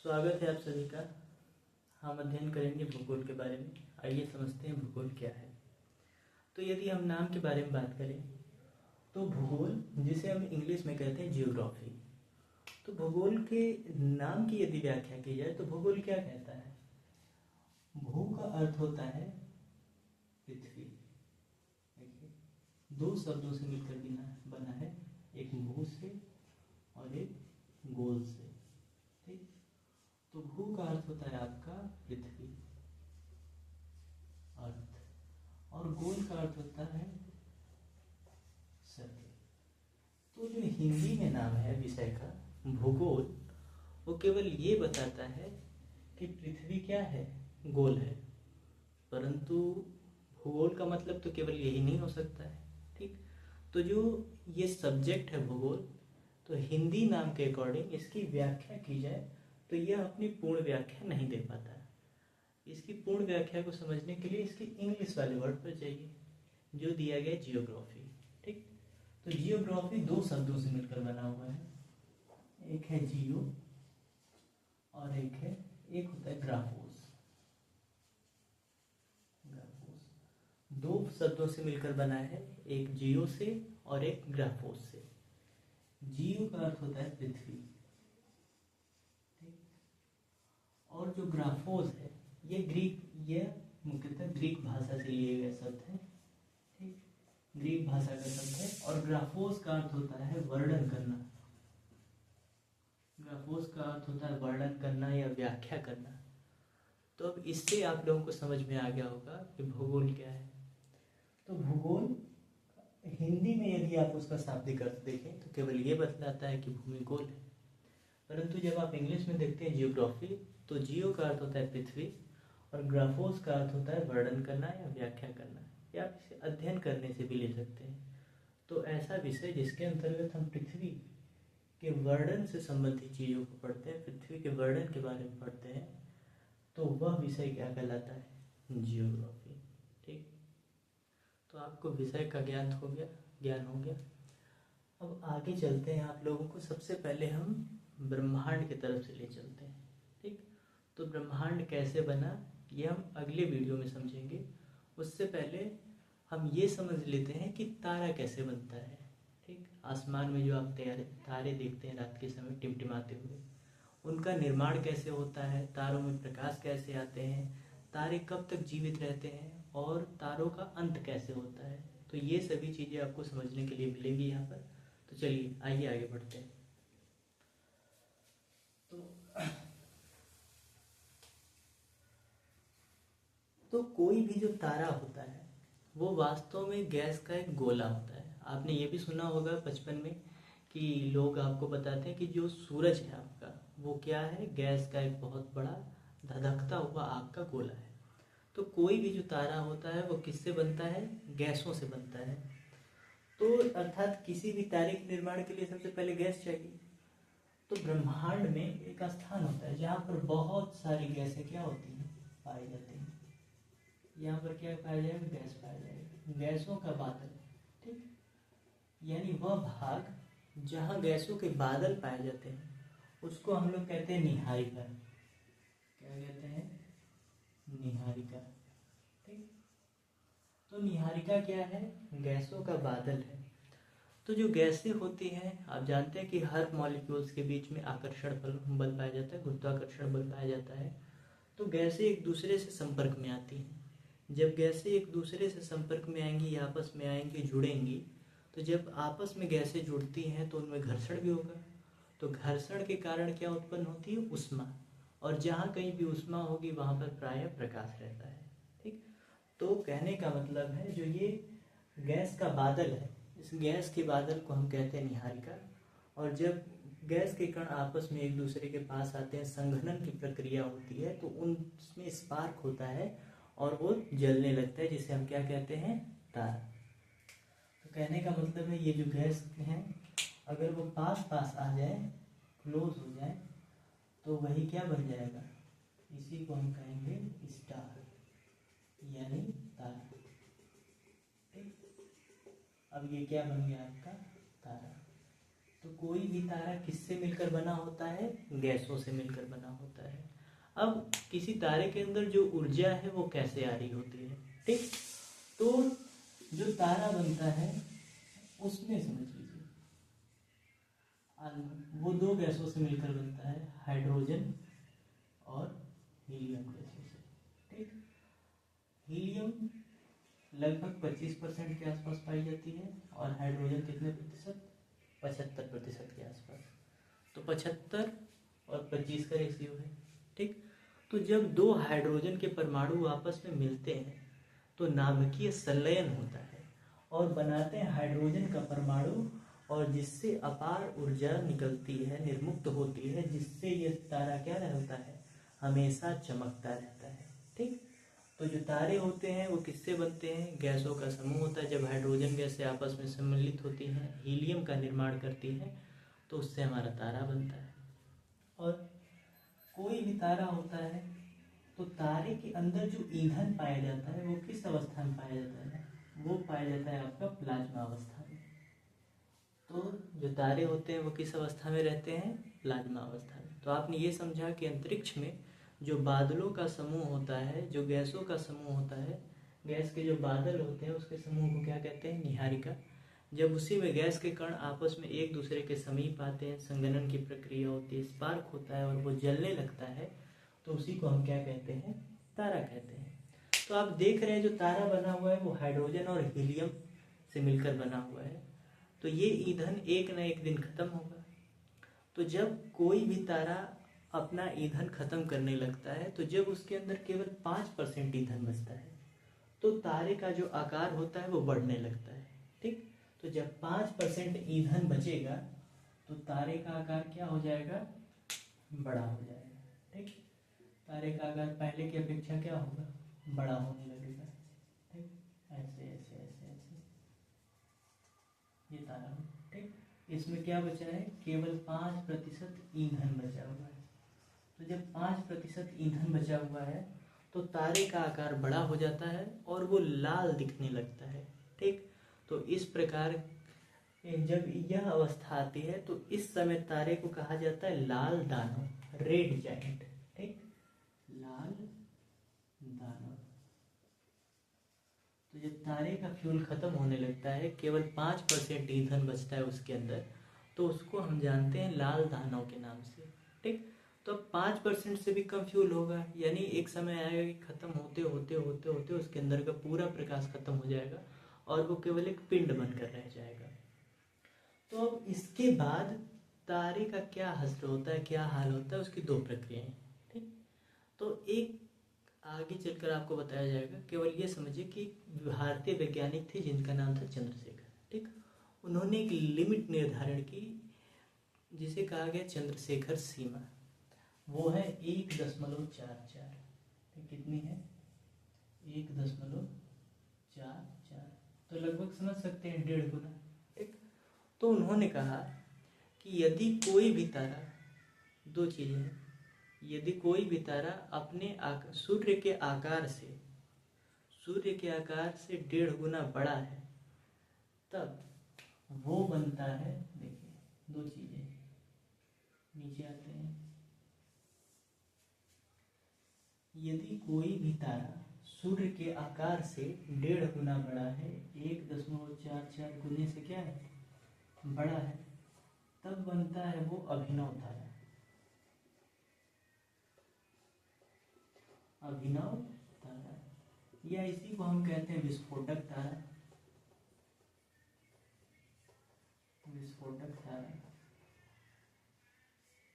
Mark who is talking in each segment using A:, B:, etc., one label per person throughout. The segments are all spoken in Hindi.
A: स्वागत है आप सभी का। हम अध्ययन करेंगे भूगोल के बारे में। आइए समझते हैं भूगोल क्या है। तो यदि हम नाम के बारे में बात करें तो भूगोल, जिसे हम इंग्लिश में कहते हैं जियोग्राफी, तो भूगोल के नाम की यदि व्याख्या की जाए तो भूगोल क्या कहता है। भू का अर्थ होता है पृथ्वी। देखिए, दो शब्दों से मिलकर बना है, एक भू से और एक गोल से। ठीक, तो भू का अर्थ होता है आपका पृथ्वी, अर्थ, और गोल का अर्थ होता है सर्कल। तो जो हिंदी में नाम है विषय का भूगोल, वो केवल ये बताता है कि पृथ्वी क्या है, गोल है, परंतु भूगोल का मतलब तो केवल यही नहीं हो सकता है। ठीक, तो जो ये सब्जेक्ट है भूगोल, तो हिंदी नाम के अकॉर्डिंग इसकी व्याख्या की जाए तो यह अपनी पूर्ण व्याख्या नहीं दे पाता। इसकी पूर्ण व्याख्या को समझने के लिए इसके इंग्लिश वाले वर्ड पर चाहिए, जो दिया गया जियोग्राफी। ठीक, तो जियोग्राफी दो शब्दों से मिलकर बना हुआ है, एक है जियो और एक होता है ग्राफोस। दो शब्दों से मिलकर बना है, एक जियो से और एक ग्राफोस से। जियो का अर्थ होता है पृथ्वी, और जो ग्राफोस है ये मुख्यतः ग्रीक भाषा से लिए गए शब्द है। ठीक, ग्रीक भाषा का शब्द है, और ग्राफोस का अर्थ होता है वर्णन करना। ग्राफोस का अर्थ होता है वर्णन करना या व्याख्या करना। तो अब इससे आप लोगों को समझ में आ गया होगा कि भूगोल क्या है। तो भूगोल हिंदी में यदि आप उसका शाब्दिक अर्थ देखें तो केवल ये बतलाता है कि भूमि गोल है, परंतु जब आप इंग्लिश में देखते हैं जियोग्राफी, तो जियो का अर्थ होता है पृथ्वी और ग्राफोस का अर्थ होता है वर्णन करना या व्याख्या करना, या आप इसे अध्ययन करने से भी ले सकते हैं। तो ऐसा विषय जिसके अंतर्गत हम पृथ्वी के वर्णन से संबंधित चीज़ों को पढ़ते हैं, पृथ्वी के वर्णन के बारे में पढ़ते हैं, तो वह विषय क्या कहलाता है, जियोग्राफी। ठीक, तो आपको विषय का ज्ञान हो गया। अब आगे चलते हैं। आप लोगों को सबसे पहले हम ब्रह्मांड की तरफ से ले चलते हैं। ठीक, तो ब्रह्मांड कैसे बना ये हम अगले वीडियो में समझेंगे। उससे पहले हम ये समझ लेते हैं कि तारा कैसे बनता है। ठीक, आसमान में जो आप तारे देखते हैं रात के समय टिमटिमाते हुए, उनका निर्माण कैसे होता है, तारों में प्रकाश कैसे आते हैं, तारे कब तक जीवित रहते हैं, और तारों का अंत कैसे होता है। तो ये सभी चीज़ें आपको समझने के लिए मिलेंगी यहाँ पर। तो चलिए आइए आगे बढ़ते हैं। तो कोई भी जो तारा होता है वो वास्तव में गैस का एक गोला होता है। आपने ये भी सुना होगा बचपन में कि लोग आपको बताते हैं कि जो सूरज है आपका, वो क्या है, गैस का एक बहुत बड़ा धधकता हुआ आग का गोला है। तो कोई भी जो तारा होता है वो किससे बनता है, गैसों से बनता है। तो अर्थात किसी भी तारे के निर्माण के लिए सबसे पहले गैस चाहिए। तो ब्रह्मांड में एक स्थान होता है जहाँ पर बहुत सारी गैसें क्या होती हैं, पाई जाती हैं। यहाँ पर क्या पाया जाएगा, गैस पाया जाएगा, गैसों का बादल। ठीक, यानी वह भाग जहाँ गैसों के बादल पाए जाते हैं उसको हम लोग कहते हैं निहारिका। क्या कहते हैं, निहारिका। ठीक, तो निहारिका क्या है, गैसों का बादल है। तो जो गैसें होती हैं, आप जानते हैं कि हर मॉलिक्यूल्स के बीच में आकर्षण बल पाया जाता है, गुरुत्वाकर्षण बल पाया जाता है। तो गैसें एक दूसरे से संपर्क में आती हैं। जब गैसें एक दूसरे से संपर्क में आएंगी या आपस में आएंगी, जुड़ेंगी, तो जब आपस में गैसें जुड़ती हैं तो उनमें घर्षण भी होगा। तो घर्षण के कारण क्या उत्पन्न होती है, ऊष्मा, और जहाँ कहीं भी ऊष्मा होगी वहाँ पर प्रायः प्रकाश रहता है। ठीक, तो कहने का मतलब है जो ये गैस का बादल है, इस गैस के बादल को हम कहते हैं निहारिका। और जब गैस के कण आपस में एक दूसरे के पास आते हैं, संघनन की प्रक्रिया होती है, तो उनमें स्पार्क होता है और वो जलने लगता है, जिसे हम क्या कहते हैं, तारा। तो कहने का मतलब है ये जो गैस हैं अगर वो पास पास आ जाए, क्लोज हो जाए, तो वही क्या बन जाएगा, इसी को हम कहेंगे स्टार, यानी तारा। अब ये क्या बन गया आपका, तारा। तो कोई भी तारा किससे मिलकर बना होता है? गैसों से मिलकर बना होता है। अब किसी तारे के अंदर जो ऊर्जा है वो कैसे आ रही होती है, ठीक? तो जो तारा बनता है उसमें समझ लीजिए वो दो गैसों से मिलकर बनता है, हाइड्रोजन और हीलियम गैसों से, ठीक? हीलियम लगभग 25% के आसपास पाई जाती है और हाइड्रोजन कितने प्रतिशत? 75% के आसपास। तो 75 और 25 का रेशियो है, ठीक? तो जब दो हाइड्रोजन के परमाणु आपस में मिलते हैं तो नाभिकीय संलयन होता है और बनाते हैं हाइड्रोजन का परमाणु, और जिससे अपार ऊर्जा निकलती है, निर्मुक्त होती है, जिससे ये तारा क्या रहता है? हमेशा चमकता रहता है, ठीक? तो जो तारे होते हैं वो किससे बनते हैं? गैसों का समूह होता है। जब हाइड्रोजन गैसें आपस में सम्मिलित होती हैं, हीलियम का निर्माण करती हैं, तो उससे हमारा तारा बनता है। और कोई भी तारा होता है तो तारे के अंदर जो ईंधन पाया जाता है वो किस अवस्था में पाया जाता है? वो पाया जाता है आपका प्लाज्मा अवस्था में। तो जो तारे होते हैं वो किस अवस्था में रहते हैं? प्लाज्मा अवस्था में। तो आपने ये समझा कि अंतरिक्ष में जो बादलों का समूह होता है, जो गैसों का समूह होता है, गैस के जो बादल होते हैं उसके समूह को क्या कहते हैं? निहारिका। जब उसी में गैस के कण आपस में एक दूसरे के समीप आते हैं, संघनन की प्रक्रिया होती है, स्पार्क होता है और वो जलने लगता है, तो उसी को हम क्या कहते हैं? तारा कहते हैं। तो आप देख रहे हैं जो तारा बना हुआ है वो हाइड्रोजन और हीलियम से मिलकर बना हुआ है। तो ये ईंधन एक न एक दिन खत्म होगा। तो जब कोई भी तारा अपना ईंधन खत्म करने लगता है, तो जब उसके अंदर केवल 5% ईंधन बचता है, तो तारे का जो आकार होता है वो बढ़ने लगता है, ठीक? तो जब 5% ईंधन बचेगा तो तारे का आकार क्या हो जाएगा? बड़ा हो जाएगा, ठीक? तारे का आकार पहले की अपेक्षा क्या होगा? बड़ा होने लगेगा, ठीक? ऐसे ऐसे ऐसे ऐसे ये तारा हो, ठीक? इसमें क्या बचा है? केवल 5% ईंधन बचा हुआ है। तो जब 5% ईंधन बचा हुआ है तो तारे का आकार बड़ा हो जाता है और वो लाल दिखने लगता है, ठीक? तो इस प्रकार जब यह अवस्था आती है तो इस समय तारे को कहा जाता है लाल दानव, रेड जायंट, ठीक? लाल दानव। तो जब तारे का फ्यूल खत्म होने लगता है, केवल 5% ईंधन बचता है उसके अंदर, तो उसको हम जानते हैं लाल दानव के नाम से, ठीक? तो अब 5% से भी कम फ्यूल होगा, यानी एक समय आएगा कि खत्म होते होते होते होते उसके अंदर का पूरा प्रकाश खत्म हो जाएगा और वो केवल एक पिंड बनकर रह जाएगा। तो अब इसके बाद तारे का क्या हश्र होता है, क्या हाल होता है, उसकी दो प्रक्रियाएं, ठीक? तो एक आगे चलकर आपको बताया जाएगा। केवल ये समझिए कि भारतीय वैज्ञानिक थे जिनका नाम था चंद्रशेखर, ठीक? उन्होंने एक लिमिट निर्धारण की जिसे कहा गया चंद्रशेखर सीमा। वो है 1.44, कितनी है? 1.44। तो लगभग समझ सकते हैं 1.5 गुना, ठीक? तो उन्होंने कहा कि यदि कोई भी तारा, दो चीजें हैं, यदि कोई भी तारा अपने सूर्य के आकार से 1.5 गुना बड़ा है, तब वो बनता है। देखिए दो चीजें नीचे आते हैं। यदि कोई भी तारा सूर्य के आकार से 1.5 गुना बड़ा है, 1.44 गुने से क्या है? बड़ा है, तब बनता है वो अभिनव तारा। अभिनव तारा, या इसी को हम कहते हैं विस्फोटक तारा। विस्फोटक तारा,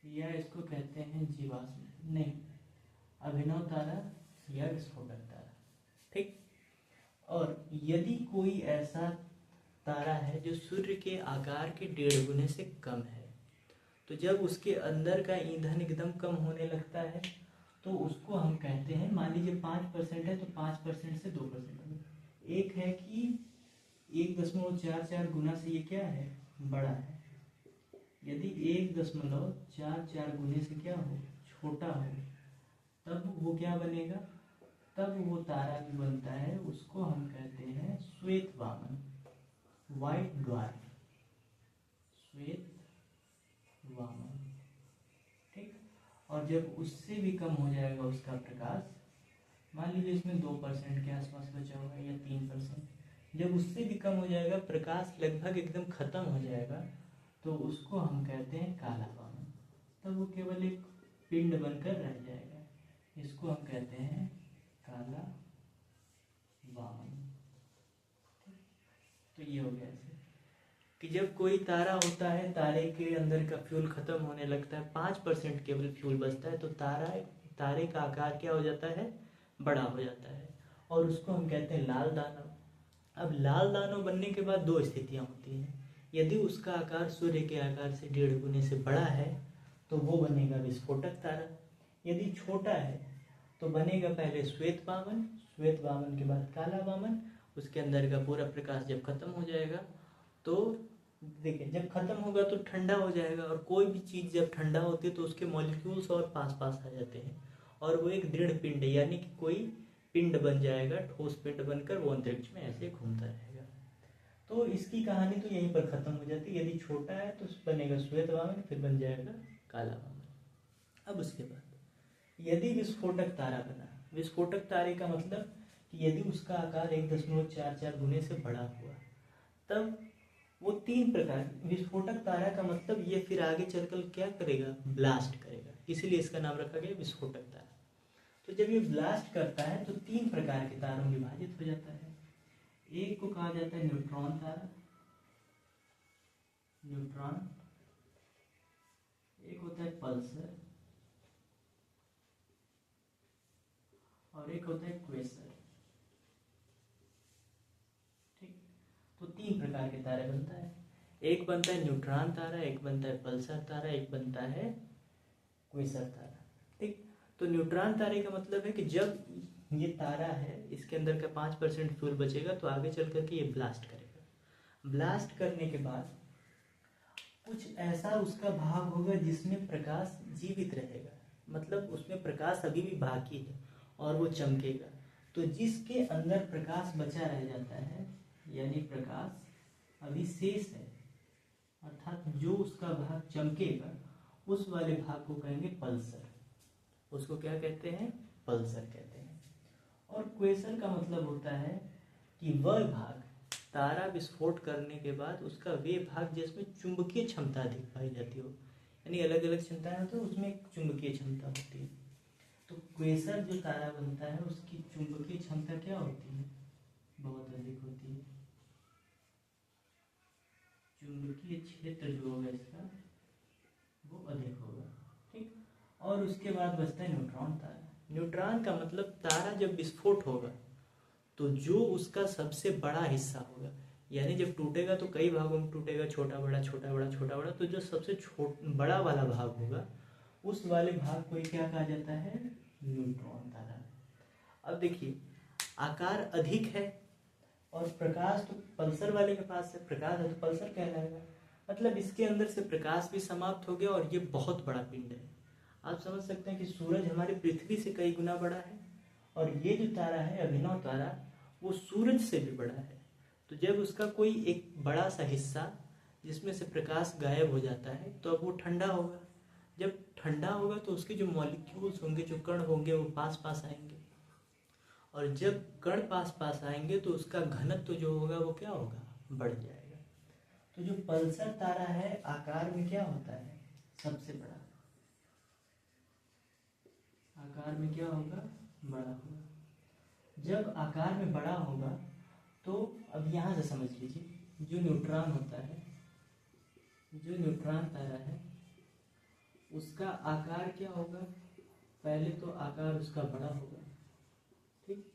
A: या इसको कहते हैं जीवाश्म, नहीं, अभिनव तारा या विस्फोटक तारा, ठीक? और यदि कोई ऐसा तारा है जो सूर्य के आकार के 1.5 गुने से कम है, तो जब उसके अंदर का ईंधन एकदम कम होने लगता है तो उसको हम कहते हैं, मान लीजिए 5% है तो 5% से 2%। एक है कि 1.44 गुना से ये क्या है? बड़ा है। यदि 1.44 गुने से क्या हो? छोटा हो, तब वो क्या बनेगा? तब वो तारा जो बनता है उसको हम कहते हैं श्वेत वामन, व्हाइट ड्वार्फ, श्वेत और जब उससे भी कम हो जाएगा उसका प्रकाश, मान लीजिए इसमें 2% के आसपास बचा होगा या 3%, जब उससे भी कम हो जाएगा, प्रकाश लगभग एकदम खत्म हो जाएगा, तो उसको हम कहते हैं काला वामन। तब वो केवल एक पिंड बनकर रह जाएगा, इसको हम कहते हैं काला वामन। तो ये हो गया ऐसे कि जब कोई तारा होता है, तारे के अंदर का फ्यूल खत्म होने लगता है, 5% केवल फ्यूल बचता है, तो तारे का आकार क्या हो जाता है, बड़ा हो जाता है, और उसको हम कहते हैं लाल दानव। अब लाल दानव बनने के बाद दो स्थितियां होती हैं। यदि उसका आकार सूर्य के आकार से 1.5 गुने से बड़ा है तो वो बनेगा विस्फोटक तारा। यदि छोटा है तो बनेगा पहले श्वेत वामन, श्वेत वामन के बाद काला वामन। उसके अंदर का पूरा प्रकाश जब खत्म हो जाएगा तो देखिए, जब खत्म होगा तो ठंडा हो जाएगा, और कोई भी चीज़ जब ठंडा होती है तो उसके मॉलिक्यूल्स और पास पास आ जाते हैं, और वो एक दृढ़ पिंड यानी कि कोई पिंड बन जाएगा, ठोस पिंड बनकर वो अंतरिक्ष में ऐसे घूमता रहेगा। तो इसकी कहानी तो यहीं पर खत्म हो जाती है। यदि छोटा है तो बनेगा श्वेत वामन, फिर बन जाएगा काला वामन। अब उसके बाद यदि विस्फोटक तारा बना, विस्फोटक तारे का मतलब कि यदि उसका आकार 1.44 गुने से बड़ा हुआ, तब वो 3 प्रकार, विस्फोटक तारा का मतलब ये फिर आगे चलकर क्या करेगा, ब्लास्ट करेगा, इसीलिए इसका नाम रखा गया विस्फोटक तारा। तो जब ये ब्लास्ट करता है तो 3 प्रकार के तारों में विभाजित हो जाता है। एक को कहा जाता है न्यूट्रॉन तारा, न्यूट्रॉन, एक होता है पल्सर, और एक होता है क्वेसर। ठीक, तो 3 प्रकार के तारे बनता है। एक बनता है न्यूट्रॉन तारा, एक बनता है पल्सर तारा, एक बनता है क्वेसर तारा। ठीक, तो न्यूट्रॉन तारे का मतलब है कि जब ये तारा है, इसके अंदर का 5% फ्यूल बचेगा तो आगे चल करके ये ब्लास्ट करेगा। ब्लास्ट करने के बाद कुछ ऐसा उसका भाग होगा जिसमें प्रकाश जीवित रहेगा, मतलब उसमें प्रकाश अभी भी बाकी है और वो चमकेगा। तो जिसके अंदर प्रकाश बचा रह जाता है, यानी प्रकाश अभी शेष है, अर्थात जो उसका भाग चमकेगा, उस वाले भाग को कहेंगे पल्सर। उसको क्या कहते हैं, पल्सर कहते हैं। और क्वेसर का मतलब होता है कि वह भाग, तारा विस्फोट करने के बाद उसका वे भाग जिसमें चुंबकीय क्षमता अधिक पाई जाती हो, यानी अलग अलग क्षमताएं होती है, उसमें एक चुंबकीय क्षमता होती है। तो क्वेसर जो तारा बनता है उसकी चुंबकीय क्षमता क्या होती है, बहुत अधिक होती है। चुंबकीय क्षेत्र जो होगा इसका वो अधिक होगा। ठीक, और उसके बाद बचता है न्यूट्रॉन तारा। न्यूट्रॉन का मतलब तारा जब विस्फोट होगा तो जो उसका सबसे बड़ा हिस्सा होगा, यानी जब टूटेगा तो कई भागों में टूटेगा, छोटा बड़ा छोटा बड़ा छोटा बड़ा, तो जो सबसे बड़ा वाला भाग होगा उस वाले भाग को क्या कहा जाता है, न्यूट्रॉन तारा। अब देखिए, आकार अधिक है और प्रकाश तो पल्सर वाले के पास है, प्रकाश है तो पल्सर कहलाएगा, मतलब इसके अंदर से प्रकाश भी समाप्त हो गया और ये बहुत बड़ा पिंड है। आप समझ सकते हैं कि सूरज हमारी पृथ्वी से कई गुना बड़ा है, और ये जो तारा है अभिनव तारा वो सूरज से भी बड़ा है। तो जब उसका कोई एक बड़ा सा हिस्सा जिसमें से प्रकाश गायब हो जाता है तो अब वो ठंडा होगा। जब ठंडा होगा तो उसके जो मॉलिक्यूल्स होंगे, जो कण होंगे, वो पास पास आएंगे, और जब कण पास पास आएंगे तो उसका घनत्व जो होगा वो क्या होगा, बढ़ जाएगा। तो जो पल्सर तारा है आकार में क्या होता है, सबसे बड़ा, आकार में क्या होगा, बड़ा होगा। जब आकार में बड़ा होगा तो अब यहाँ से समझ लीजिए, जो न्यूट्रॉन होता है, जो न्यूट्रॉन तारा है उसका आकार क्या होगा, पहले तो आकार उसका बड़ा होगा, ठीक,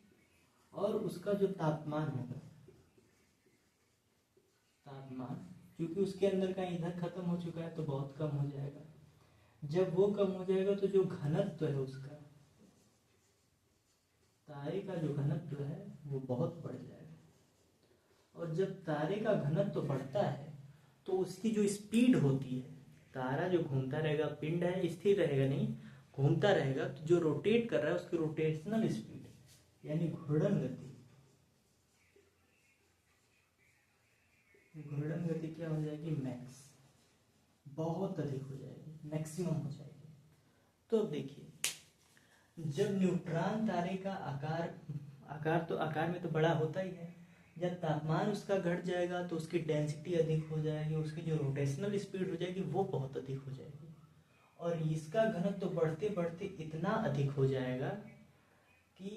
A: और उसका जो तापमान होगा, तापमान क्योंकि उसके अंदर का ईंधन खत्म हो चुका है तो बहुत कम हो जाएगा। जब वो कम हो जाएगा तो जो घनत्व है उसका, तारे का जो घनत्व है वो बहुत बढ़ जाएगा, और जब तारे का घनत्व बढ़ता है तो उसकी जो स्पीड होती है, तारा जो घूमता रहेगा, पिंड है स्थिर रहेगा नहीं, घूमता रहेगा, तो जो रोटेट कर रहा है उसकी रोटेशनल स्पीड यानी घूर्णन गति, घूर्णन गति क्या हो जाएगी, मैक्स, बहुत अधिक हो जाएगी, मैक्सिमम हो जाएगी। तो अब देखिए, जब न्यूट्रॉन तारे का आकार में तो बड़ा होता ही है, जब तापमान उसका घट जाएगा तो उसकी डेंसिटी अधिक हो जाएगी, उसकी जो रोटेशनल स्पीड हो जाएगी वो बहुत अधिक हो जाएगी, और इसका घनत्व तो बढ़ते बढ़ते इतना अधिक हो जाएगा कि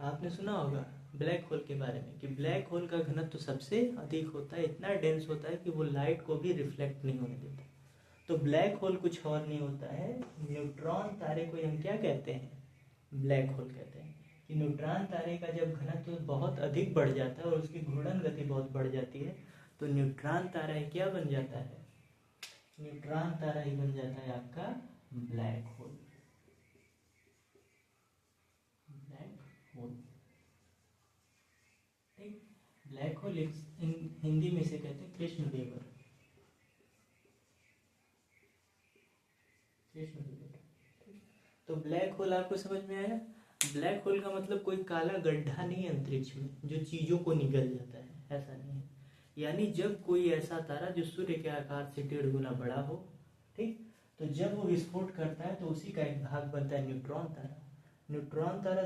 A: आपने सुना होगा ब्लैक होल के बारे में कि ब्लैक होल का घनत्व तो सबसे अधिक होता है, इतना डेंस होता है कि वो लाइट को भी रिफ्लेक्ट नहीं होने देता। तो ब्लैक होल कुछ और नहीं होता है, न्यूट्रॉन तारे को हम क्या कहते हैं, ब्लैक होल कहते हैं। कि न्यूट्रॉन तारे का जब घनत्व बहुत अधिक बढ़ जाता है और उसकी घूर्णन गति बहुत बढ़ जाती है तो न्यूट्रॉन तारा ही क्या बन जाता है, न्यूट्रॉन तारा ही बन जाता है आपका ब्लैक होल। ब्लैक होल, ठीक। ब्लैक होल हिंदी में से कहते हैं कृष्णदेवर। तो ब्लैक होल आपको समझ में आया। ब्लैक होल का मतलब कोई काला गड्ढा नहीं है अंतरिक्ष में जो चीजों को निगल जाता है, ऐसा नहीं है। यानी जब कोई ऐसा तारा जो सूर्य के आकार से 1.5 गुना बड़ा हो, ठीक, तो जब वो विस्फोट करता है तो उसी का एक भाग बनता है न्यूट्रॉन तारा। न्यूट्रॉन तारा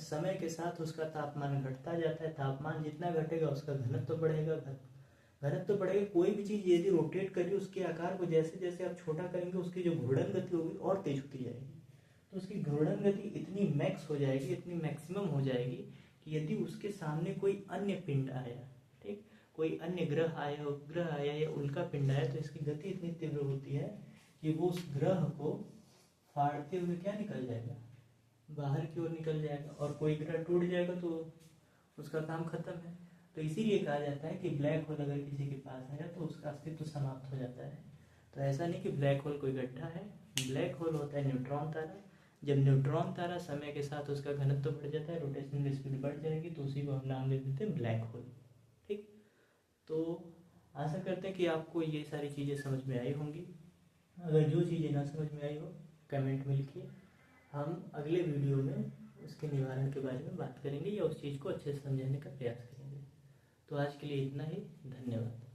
A: समय के साथ उसका तापमान घटता जाता है, तापमान जितना घटेगा उसका घनत्व बढ़ेगा, घनत्व बढ़ेगा। कोई भी चीज यदि रोटेट करिए उसके आकार को जैसे जैसे आप छोटा करेंगे उसकी जो घूर्णन गति होगी और तेज होती जाएगी। तो उसकी घूर्णन गति इतनी मैक्स हो जाएगी, इतनी मैक्सिमम हो जाएगी कि यदि उसके सामने कोई अन्य पिंड आया, ठीक, कोई अन्य ग्रह आया या उल्का पिंड आया, तो इसकी गति इतनी तीव्र होती है कि वो उस ग्रह को फाड़ते हुए क्या निकल जाएगा, बाहर की ओर निकल जाएगा, और कोई ग्रह टूट जाएगा तो उसका काम खत्म है। तो इसीलिए कहा जाता है कि ब्लैक होल अगर किसी के पास आया तो उसका अस्तित्व समाप्त हो जाता है। तो ऐसा नहीं कि ब्लैक होल कोई गड्ढा है, ब्लैक होल होता है न्यूट्रॉन तारा। जब न्यूट्रॉन तारा समय के साथ उसका घनत्व बढ़ जाता है, रोटेशनल स्पीड बढ़ जाएगी, तो उसी को हम नाम दे देते हैं ब्लैक होल, ठीक। तो आशा करते हैं कि आपको ये सारी चीज़ें समझ में आई होंगी। अगर जो चीज़ें ना समझ में आई हो कमेंट में लिखिए, हम अगले वीडियो में उसके निवारण के बारे में बात करेंगे या उस चीज़ को अच्छे से समझाने का प्रयास करेंगे। तो आज के लिए इतना ही, धन्यवाद।